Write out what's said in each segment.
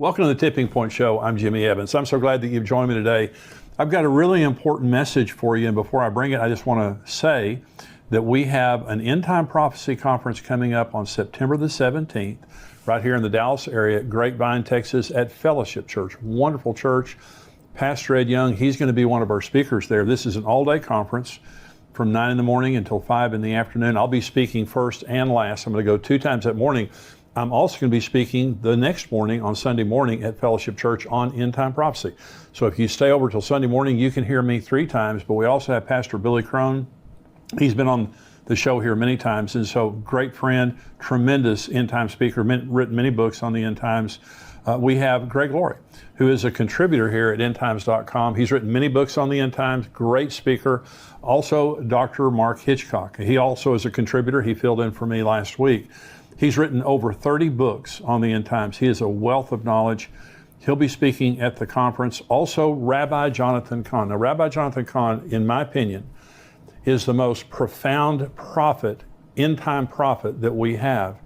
Welcome to the Tipping Point Show. I'm Jimmy Evans. I'm so glad that you've joined me today. I've got a really important message for you, and before I bring it, I just want to say that we have an End Time Prophecy Conference coming up on September the 17th, right here in the Dallas area, Grapevine, Texas, at Fellowship Church. Wonderful church. Pastor Ed Young, he's going to be one of our speakers there. This is an all-day conference from 9 in the morning until 5 in the afternoon. I'll be speaking first and last. I'm going to go 2 times that morning. I'm also going to be speaking the next morning on Sunday morning at Fellowship Church on End Time Prophecy. So if you stay over till Sunday morning, you can hear me 3 times, but we also have Pastor Billy Crone. He's been on the show here many times, and so great friend, tremendous end time speaker, written many books on the end times. We have Greg Laurie, who is a contributor here at endtimes.com. He's written many books on the end times, great speaker. Also, Dr. Mark Hitchcock. He also is a contributor. He filled in for me last week. He's written over 30 books on the end times. He is a wealth of knowledge. He'll be speaking at the conference. Also, Rabbi Jonathan Cahn. Now, Rabbi Jonathan Cahn, in my opinion, is the most profound prophet, end-time prophet that we have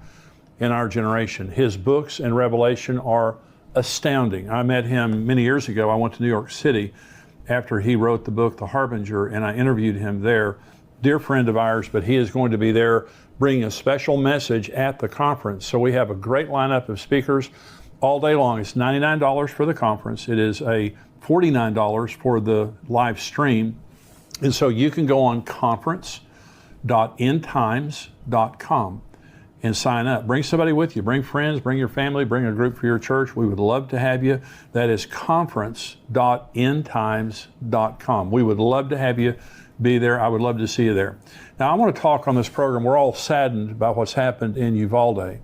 in our generation. His books and revelation are astounding. I met him many years ago. I went to New York City after he wrote the book, The Harbinger, and I interviewed him there. Dear friend of ours, but he is going to be there bringing a special message at the conference. So we have a great lineup of speakers all day long. It's $99 for the conference. It is a $49 for the live stream. And so you can go on conference.endtimes.com and sign up. Bring somebody with you. Bring friends, bring your family, bring a group for your church. We would love to have you. That is conference.endtimes.com. We would love to have you be there. I would love to see you there. Now, I want to talk on this program. We're all saddened by what's happened in Uvalde,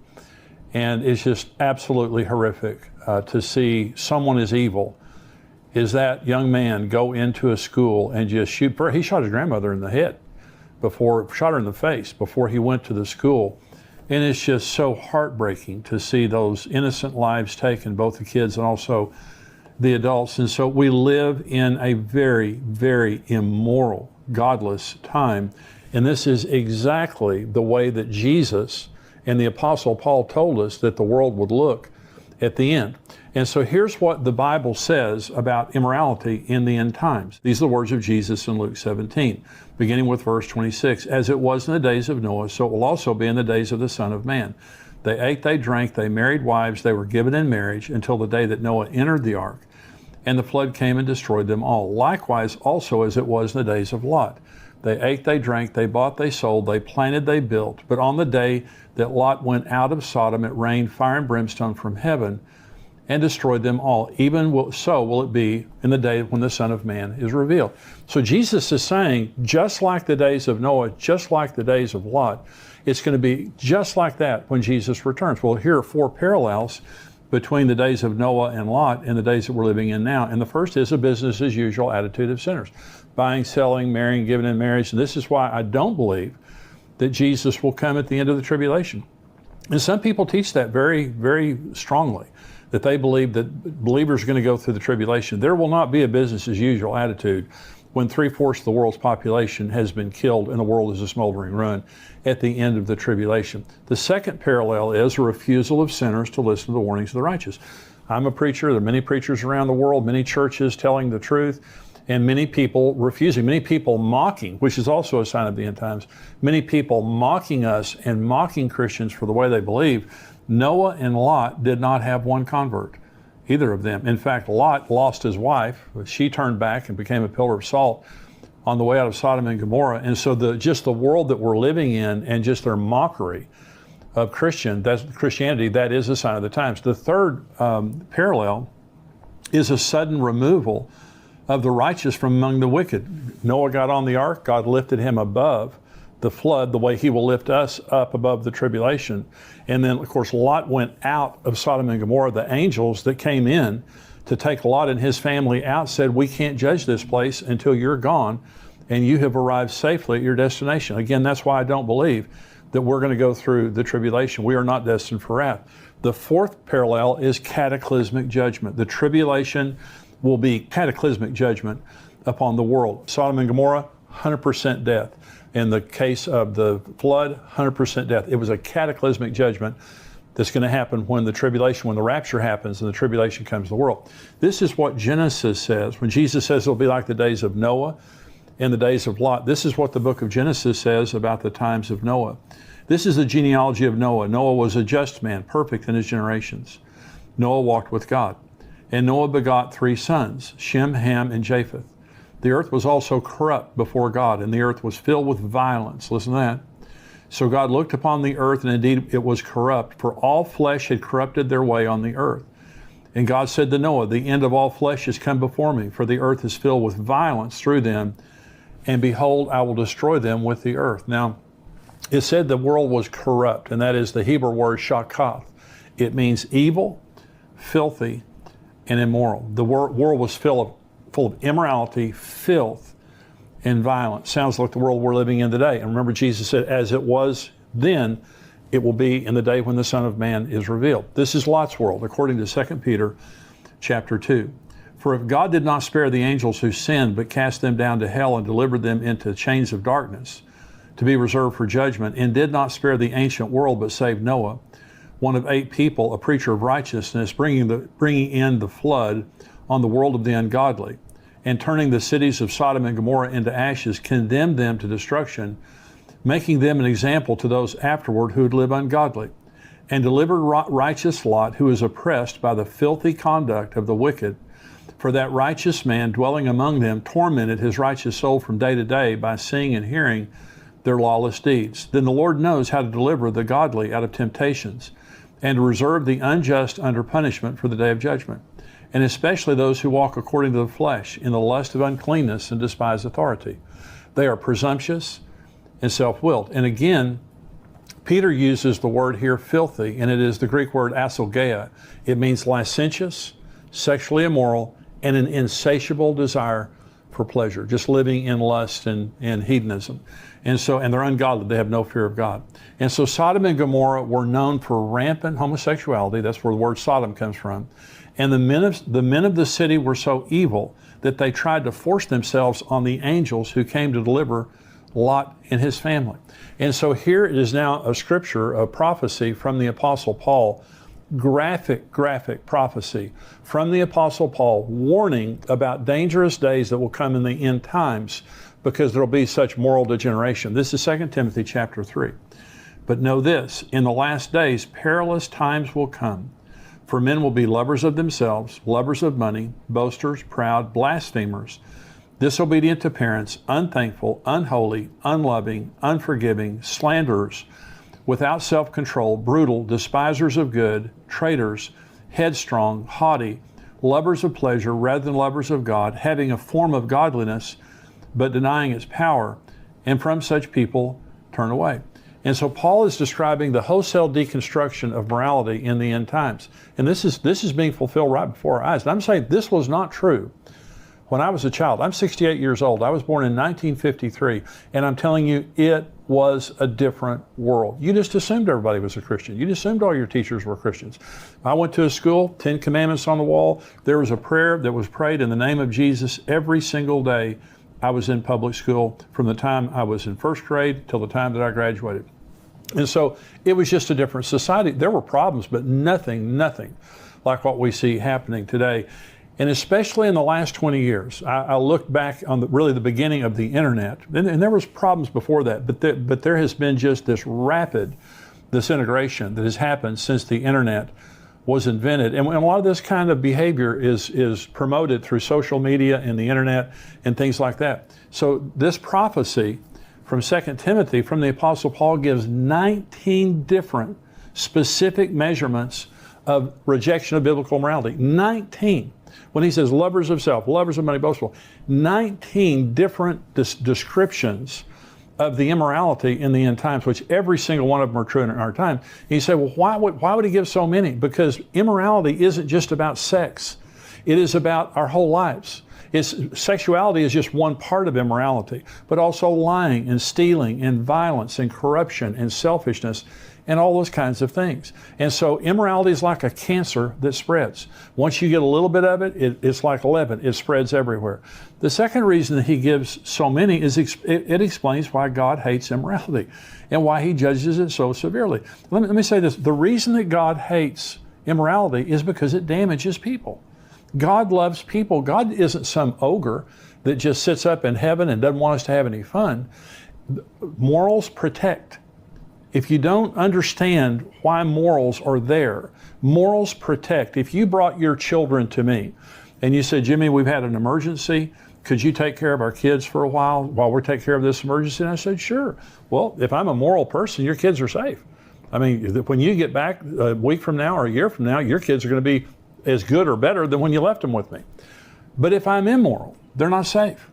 and it's just absolutely horrific to see someone as evil as that young man go into a school and just shoot. He shot his grandmother in the head shot her in the face before he went to the school. And it's just so heartbreaking to see those innocent lives taken, both the kids and also the adults. And so we live in a very, very immoral, godless time. And this is exactly the way that Jesus and the Apostle Paul told us that the world would look at the end. And so here's what the Bible says about immorality in the end times. These are the words of Jesus in Luke 17, beginning with verse 26. As it was in the days of Noah, so it will also be in the days of the Son of Man. They ate, they drank, they married wives, they were given in marriage until the day that Noah entered the ark, and the flood came and destroyed them all. Likewise also as it was in the days of Lot. They ate, they drank, they bought, they sold, they planted, they built. But on the day that Lot went out of Sodom, it rained fire and brimstone from heaven and destroyed them all. Even so will it be in the day when the Son of Man is revealed. So Jesus is saying, just like the days of Noah, just like the days of Lot, it's going to be just like that when Jesus returns. Well, here are 4 parallels between the days of Noah and Lot and the days that we're living in now. And the first is a business as usual attitude of sinners. Buying, selling, marrying, giving in marriage. And this is why I don't believe that Jesus will come at the end of the tribulation. And some people teach that very, very strongly, that they believe that believers are going to go through the tribulation. There will not be a business as usual attitude when 3/4 of the world's population has been killed and the world is a smoldering ruin at the end of the tribulation. The second parallel is a refusal of sinners to listen to the warnings of the righteous. I'm a preacher. There are many preachers around the world, many churches telling the truth, and many people refusing, many people mocking, which is also a sign of the end times, many people mocking us and mocking Christians for the way they believe. Noah and Lot did not have one convert, either of them. In fact, Lot lost his wife. She turned back and became a pillar of salt on the way out of Sodom and Gomorrah. And so just the world that we're living in and just their mockery of Christianity, that is a sign of the times. The third parallel is a sudden removal of the righteous from among the wicked. Noah got on the ark, God lifted him above the flood the way he will lift us up above the tribulation. And then, of course, Lot went out of Sodom and Gomorrah. The angels that came in to take Lot and his family out said, we can't judge this place until you're gone and you have arrived safely at your destination. Again, that's why I don't believe that we're going to go through the tribulation. We are not destined for wrath. The fourth parallel is cataclysmic judgment. The tribulation will be cataclysmic judgment upon the world. Sodom and Gomorrah, 100% death. In the case of the flood, 100% death. It was a cataclysmic judgment that's going to happen when the tribulation, when the rapture happens and the tribulation comes to the world. This is what Genesis says. When Jesus says it'll be like the days of Noah and the days of Lot, this is what the book of Genesis says about the times of Noah. This is the genealogy of Noah. Noah was a just man, perfect in his generations. Noah walked with God. And Noah begot 3 sons, Shem, Ham, and Japheth. The earth was also corrupt before God, and the earth was filled with violence. Listen to that. So God looked upon the earth, and indeed it was corrupt, for all flesh had corrupted their way on the earth. And God said to Noah, the end of all flesh has come before me, for the earth is filled with violence through them, and behold, I will destroy them with the earth. Now, it said the world was corrupt, and that is the Hebrew word shakath. It means evil, filthy, and immoral. The world was full of immorality, filth, and violence. Sounds like the world we're living in today. And remember, Jesus said, as it was then, it will be in the day when the Son of Man is revealed. This is Lot's world, according to 2 Peter chapter 2. For if God did not spare the angels who sinned, but cast them down to hell and delivered them into chains of darkness, to be reserved for judgment, and did not spare the ancient world, but saved Noah, one of 8 people, a preacher of righteousness, bringing in the flood on the world of the ungodly, and turning the cities of Sodom and Gomorrah into ashes, condemned them to destruction, making them an example to those afterward who would live ungodly, and delivered righteous Lot, who is oppressed by the filthy conduct of the wicked. For that righteous man dwelling among them tormented his righteous soul from day to day by seeing and hearing their lawless deeds. Then the Lord knows how to deliver the godly out of temptations, and to reserve the unjust under punishment for the day of judgment, and especially those who walk according to the flesh, in the lust of uncleanness and despise authority. They are presumptuous and self-willed. And again, Peter uses the word here, filthy, and it is the Greek word asogeia. It means licentious, sexually immoral, and an insatiable desire for pleasure, just living in lust and hedonism. And they're ungodly. They have no fear of God. And so Sodom and Gomorrah were known for rampant homosexuality. That's where the word Sodom comes from. And the men of the city were so evil that they tried to force themselves on the angels who came to deliver Lot and his family. And so here it is now a scripture, a prophecy from the Apostle Paul, graphic prophecy from the Apostle Paul, warning about dangerous days that will come in the end times, because there will be such moral degeneration. This is 2 Timothy chapter 3. But know this, in the last days, perilous times will come. For men will be lovers of themselves, lovers of money, boasters, proud, blasphemers, disobedient to parents, unthankful, unholy, unloving, unforgiving, slanderers, without self-control, brutal, despisers of good, traitors, headstrong, haughty, lovers of pleasure rather than lovers of God, having a form of godliness, but denying its power, and from such people turn away. And so Paul is describing the wholesale deconstruction of morality in the end times. And this is being fulfilled right before our eyes. And I'm saying this was not true when I was a child. I'm 68 years old. I was born in 1953. And I'm telling you, it was a different world. You just assumed everybody was a Christian. You just assumed all your teachers were Christians. I went to a school, 10 Commandments on the wall. There was a prayer that was prayed in the name of Jesus every single day I was in public school, from the time I was in first grade till the time that I graduated. And so it was just a different society. There were problems, but nothing like what we see happening today. And especially in the last 20 years, I look back on the beginning of the internet, and there was problems before that, but there has been just this rapid disintegration that has happened since the internet was invented. And a lot of this kind of behavior is promoted through social media and the internet and things like that. So this prophecy from 2 Timothy from the Apostle Paul gives 19 different specific measurements of rejection of biblical morality. 19. When he says lovers of self, lovers of money, boastful, 19 different descriptions of the immorality in the end times, which every single one of them are true in our time. And you say, well, why would he give so many? Because immorality isn't just about sex. It is about our whole lives. Sexuality is just one part of immorality, but also lying and stealing and violence and corruption and selfishness and all those kinds of things. And so immorality is like a cancer that spreads. Once you get a little bit of it, it's like leaven. It spreads everywhere. The second reason that he gives so many is it explains why God hates immorality and why he judges it so severely. Let me say this. The reason that God hates immorality is because it damages people. God loves people. God isn't some ogre that just sits up in heaven and doesn't want us to have any fun. Morals protect. If you don't understand why morals are there, morals protect. If you brought your children to me and you said, Jimmy, we've had an emergency, could you take care of our kids for a while we're taking care of this emergency? And I said, sure. Well, if I'm a moral person, your kids are safe. I mean, when you get back a week from now or a year from now, your kids are going to be as good or better than when you left them with me. But if I'm immoral, they're not safe.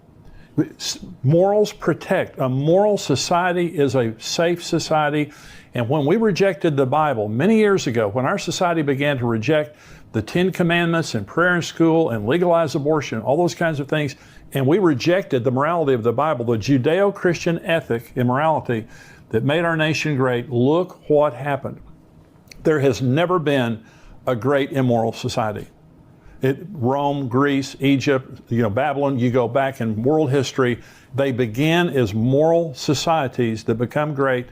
Morals protect. A moral society is a safe society. And when we rejected the Bible many years ago, when our society began to reject the 10 Commandments and prayer in school and legalize abortion, all those kinds of things, and we rejected the morality of the Bible, the Judeo-Christian ethic, immorality, that made our nation great, look what happened. There has never been a great immoral society. Rome, Greece, Egypt, Babylon, you go back in world history, they began as moral societies that become great,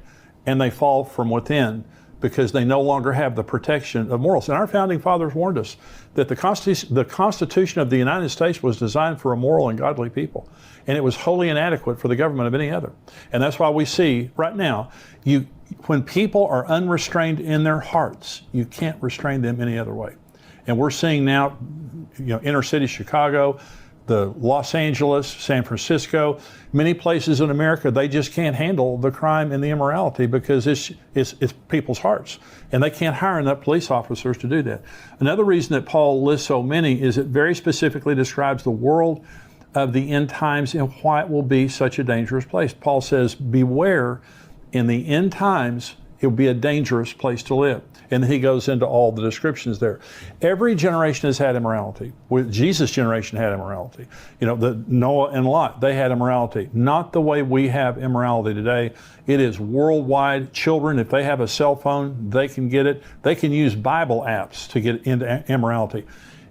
and they fall from within because they no longer have the protection of morals. And our founding fathers warned us that the Constitution of the United States was designed for a moral and godly people, and it was wholly inadequate for the government of any other. And that's why we see right now, when people are unrestrained in their hearts, you can't restrain them any other way. And we're seeing now, inner city Chicago, the Los Angeles, San Francisco, many places in America, they just can't handle the crime and the immorality because it's people's hearts. And they can't hire enough police officers to do that. Another reason that Paul lists so many is it very specifically describes the world of the end times and why it will be such a dangerous place. Paul says, beware, in the end times, it will be a dangerous place to live. And he goes into all the descriptions there. Every generation has had immorality. Jesus' generation had immorality. The Noah and Lot, they had immorality. Not the way we have immorality today. It is worldwide. Children, if they have a cell phone, they can get it. They can use Bible apps to get into immorality.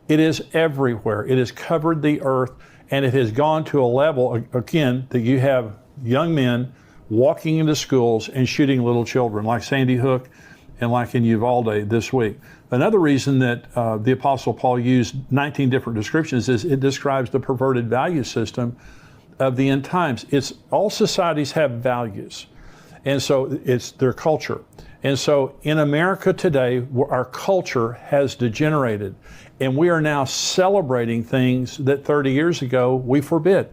It is everywhere. It has covered the earth, and it has gone to a level, again, that you have young men walking into schools and shooting little children, like Sandy Hook and like in Uvalde this week. Another reason that the Apostle Paul used 19 different descriptions is it describes the perverted value system of the end times. All societies have values, and so it's their culture. And so in America today, our culture has degenerated, and we are now celebrating things that 30 years ago we forbid.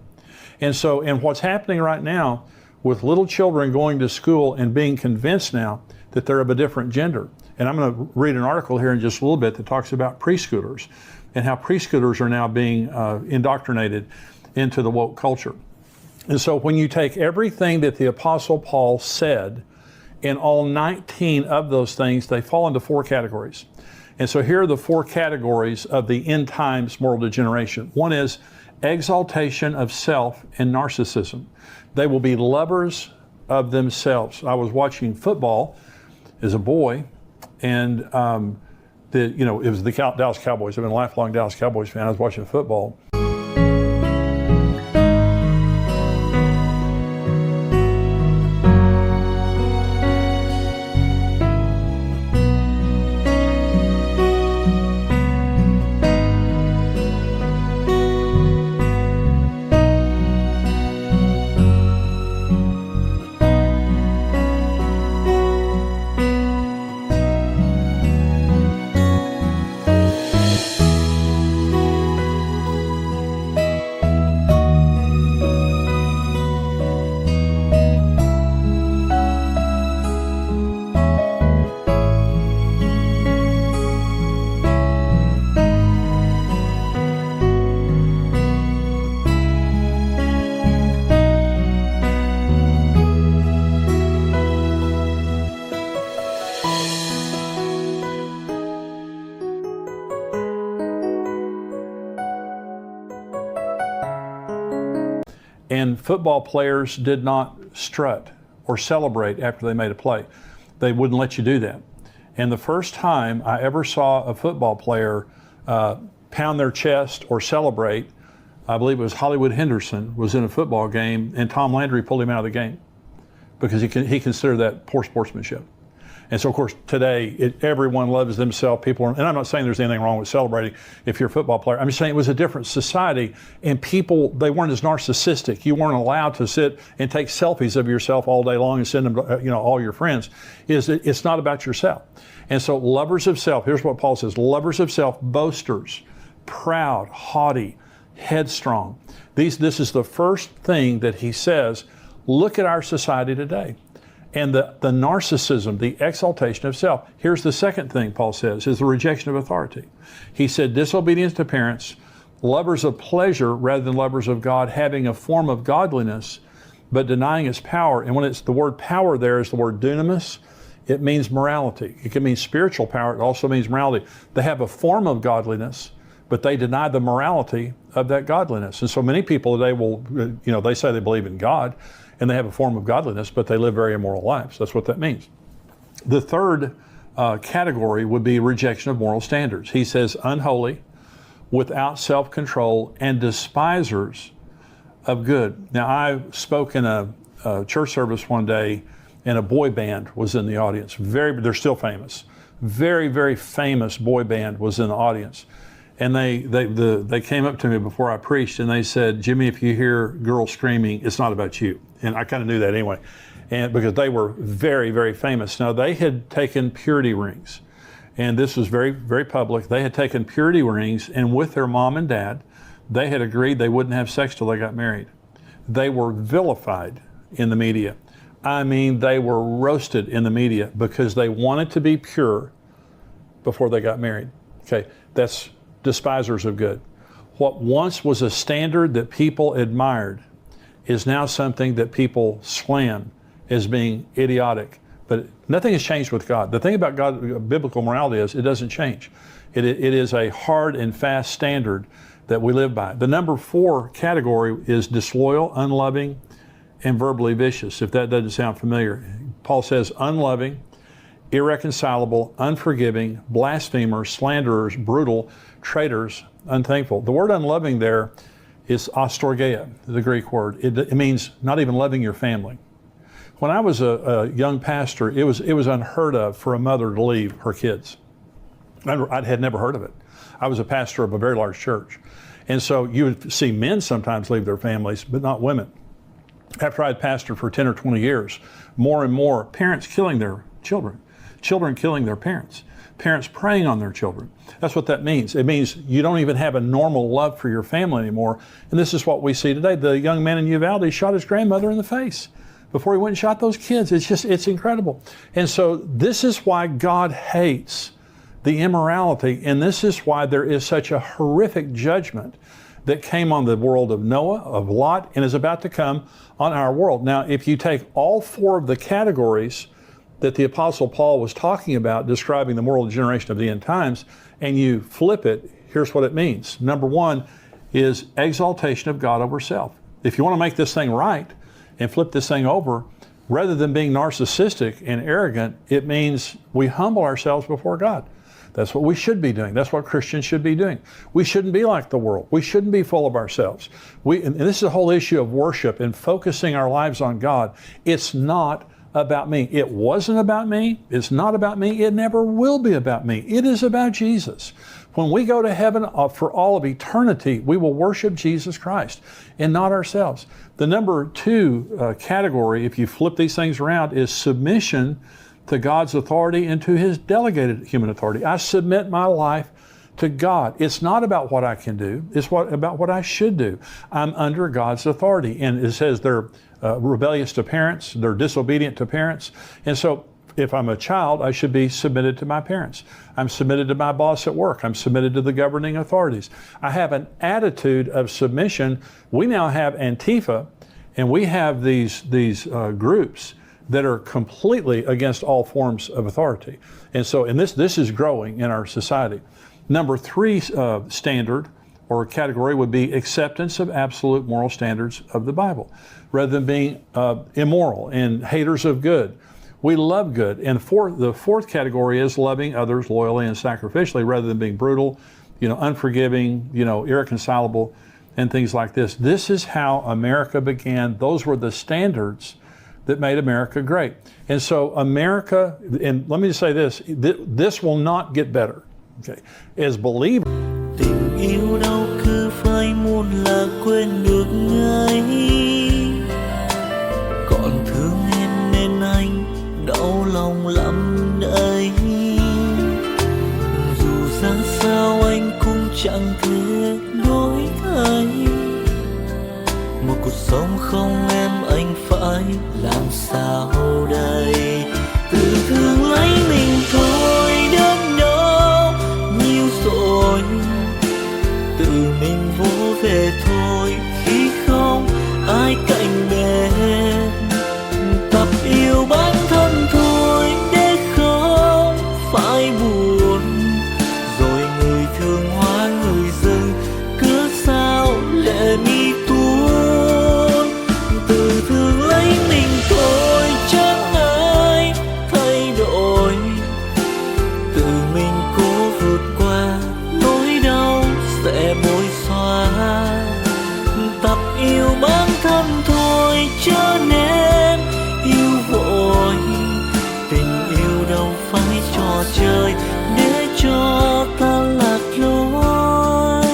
And what's happening right now with little children going to school and being convinced now that they're of a different gender. And I'm going to read an article here in just a little bit that talks about preschoolers and how preschoolers are now being indoctrinated into the woke culture. And so when you take everything that the Apostle Paul said, and all 19 of those things, they fall into 4 categories. And so here are the 4 categories of the end times moral degeneration. One is exaltation of self and narcissism. They will be lovers of themselves. I was watching football as a boy, and it was the Dallas Cowboys. I've been a lifelong Dallas Cowboys fan. I was watching football. And football players did not strut or celebrate after they made a play. they wouldn't let you do that. And the first time I ever saw a football player pound their chest or celebrate, I believe it was Hollywood Henderson was in a football game, and Tom Landry pulled him out of the game because he considered that poor sportsmanship. And so, of course, today, everyone loves themselves. And I'm not saying there's anything wrong with celebrating if you're a football player. I'm just saying it was a different society, and people, they weren't as narcissistic. You weren't allowed to sit and take selfies of yourself all day long and send them to all your friends. It's not about yourself. And so lovers of self, here's what Paul says, lovers of self, boasters, proud, haughty, headstrong. This is the first thing that he says. Look at our society today. And the narcissism, the exaltation of self. Here's the second thing Paul says, is the rejection of authority. He said, disobedience to parents, lovers of pleasure rather than lovers of God, having a form of godliness, but denying its power. And when it's the word power there is the word dunamis, it means morality. It can mean spiritual power. It also means morality. They have a form of godliness, but they deny the morality of that godliness. And so many people today will, they say they believe in God, and they have a form of godliness, but they live very immoral lives. That's what that means. The third category would be rejection of moral standards. He says, unholy, without self-control, and despisers of good. Now, I spoke in a church service one day, and a boy band was in the audience. They're still famous. Very, very famous boy band was in the audience. And they came up to me before I preached, and they said, Jimmy, if you hear girls screaming, it's not about you. And I kind of knew that anyway, and because they were very, very famous. Now, they had taken purity rings, and this was very, very public. They had taken purity rings, and with their mom and dad, they had agreed they wouldn't have sex till they got married. They were vilified in the media. I mean, they were roasted in the media because they wanted to be pure before they got married. Okay, that's despisers of good. What once was a standard that people admired is now something that people slam as being idiotic. But nothing has changed with God. The thing about God, biblical morality is it doesn't change. It is a hard and fast standard that we live by. The number 4 category is disloyal, unloving, and verbally vicious, if that doesn't sound familiar. Paul says unloving, irreconcilable, unforgiving, blasphemers, slanderers, brutal, traitors, unthankful. The word unloving there is astorgeia, the Greek word. It means not even loving your family. When I was a young pastor, it was unheard of for a mother to leave her kids. I had never heard of it. I was a pastor of a very large church. And so you would see men sometimes leave their families, but not women. After I had pastored for 10 or 20 years, more and more parents killing their children, children killing their parents, parents preying on their children. That's what that means. It means you don't even have a normal love for your family anymore. And this is what we see today. The young man in Uvalde shot his grandmother in the face before he went and shot those kids. It's incredible. And so this is why God hates the immorality, and this is why there is such a horrific judgment that came on the world of Noah, of Lot, and is about to come on our world. Now, if you take all 4 of the categories that the Apostle Paul was talking about, describing the moral generation of the end times, and you flip it, here's what it means. Number 1 is exaltation of God over self. If you want to make this thing right and flip this thing over, rather than being narcissistic and arrogant, it means we humble ourselves before God. That's what we should be doing. That's what Christians should be doing. We shouldn't be like the world. We shouldn't be full of ourselves. And this is the whole issue of worship and focusing our lives on God. It's not about me. It wasn't about me. It's not about me. It never will be about me. It is about Jesus. When we go to heaven for all of eternity, we will worship Jesus Christ and not ourselves. The number 2 category, if you flip these things around, is submission to God's authority and to His delegated human authority. I submit my life to God. It's not about what I can do. It's about what I should do. I'm under God's authority. And it says they're rebellious to parents. They're disobedient to parents. And so if I'm a child, I should be submitted to my parents. I'm submitted to my boss at work. I'm submitted to the governing authorities. I have an attitude of submission. We now have Antifa, and we have these groups that are completely against all forms of authority. And so, this is growing in our society. Number 3 standard or category would be acceptance of absolute moral standards of the Bible, rather than being immoral and haters of good. We love good. And the fourth category is loving others loyally and sacrificially rather than being brutal, unforgiving, irreconcilable, and things like this. This is how America began. Those were the standards that made America great. And so America, and let me just say this, this will not get better. Okay. As believers, tình yêu đâu cứ phải muốn là quên được ngay, còn thương em nên anh đau lòng lắm đây. Dù ra sao anh cũng chẳng thể đổi thay, một cuộc sống không em anh phải làm sao đây. Tự thương lấy mình thôi đến đâu nhiều rồi, tự mình vỗ về thôi khi không ai cạnh bên. Tập yêu bản thân thôi để không phải buồn, rồi người thương hóa người dưng cứ sao lệ mi tuôn. Tự thương lấy mình thôi chẳng ai thay đổi, tự mình cố vượt qua nỗi đau sẽ bối xóa. Tập yêu bản thân thôi chớ nên yêu vội, tình yêu đâu phải trò chơi để cho ta lạc lối.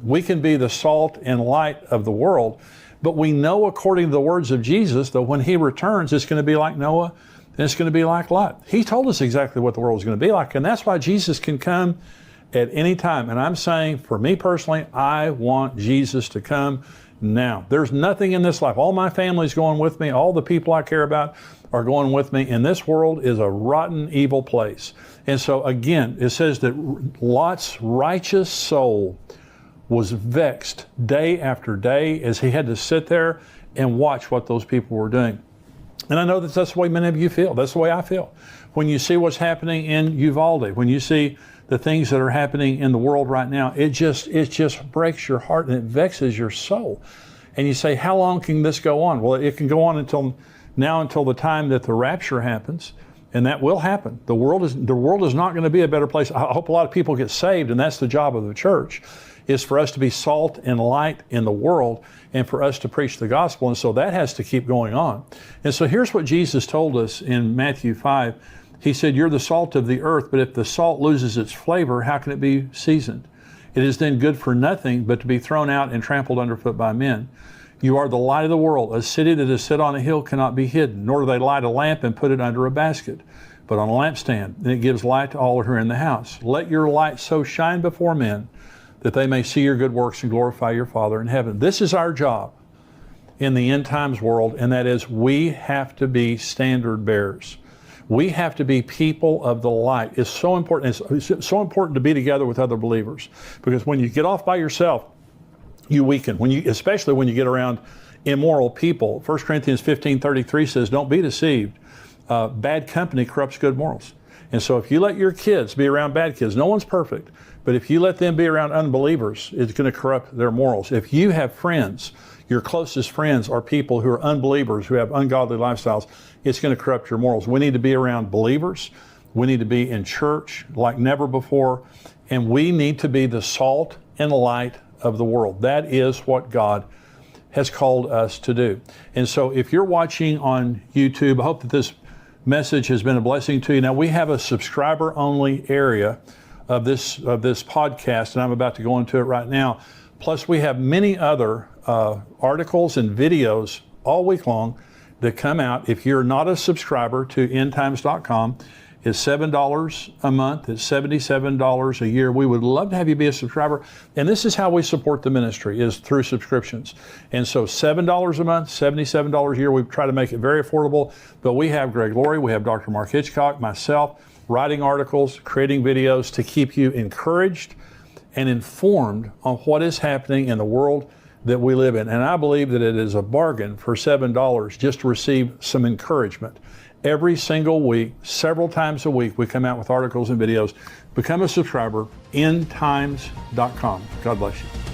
we can be the salt and light of the world, but we know according to the words of Jesus that when he returns, it's going to be like Noah and it's going to be like Lot. He told us exactly what the world is going to be like, and that's why Jesus can come at any time. And I'm saying, for me personally, I want Jesus to come now. There's nothing in this life. All my family's going with me. All the people I care about are going with me. And this world is a rotten, evil place. And so again, it says that Lot's righteous soul was vexed day after day as he had to sit there and watch what those people were doing. And I know that that's the way many of you feel. That's the way I feel. When you see what's happening in Uvalde, when you see the things that are happening in the world right now, it just breaks your heart and it vexes your soul. And you say, how long can this go on? Well, it can go on until the time that the rapture happens, and that will happen. The world is not going to be a better place. I hope a lot of people get saved, and that's the job of the church, is for us to be salt and light in the world and for us to preach the gospel. And so that has to keep going on. And so here's what Jesus told us in Matthew 5. He said, you're the salt of the earth, but if the salt loses its flavor, how can it be seasoned? It is then good for nothing but to be thrown out and trampled underfoot by men. You are the light of the world. A city that is set on a hill cannot be hidden, nor do they light a lamp and put it under a basket, but on a lampstand, and it gives light to all who are in the house. Let your light so shine before men that they may see your good works and glorify your Father in heaven. This is our job in the end times world, and that is we have to be standard bearers. We have to be people of the light. It's so important. It's so important to be together with other believers, because when you get off by yourself, you weaken. Especially when you get around immoral people. 1 Corinthians 15:33 says, don't be deceived. Bad company corrupts good morals. And so if you let your kids be around bad kids, no one's perfect, but if you let them be around unbelievers, it's going to corrupt their morals. If you have friends, your closest friends are people who are unbelievers, who have ungodly lifestyles, it's going to corrupt your morals. We need to be around believers. We need to be in church like never before. And we need to be the salt and light of the world. That is what God has called us to do. And so if you're watching on YouTube, I hope that this message has been a blessing to you. Now, we have a subscriber-only area of this podcast, and I'm about to go into it right now. Plus, we have many other articles and videos all week long that come out. If you're not a subscriber to endtimes.com, it's $7 a month. It's $77 a year. We would love to have you be a subscriber. And this is how we support the ministry, is through subscriptions. And so $7 a month, $77 a year. We try to make it very affordable. But we have Greg Laurie, we have Dr. Mark Hitchcock, myself, writing articles, creating videos to keep you encouraged and informed on what is happening in the world that we live in. And I believe that it is a bargain for $7 just to receive some encouragement. Every single week, several times a week, we come out with articles and videos. Become a subscriber, endtimes.com. God bless you.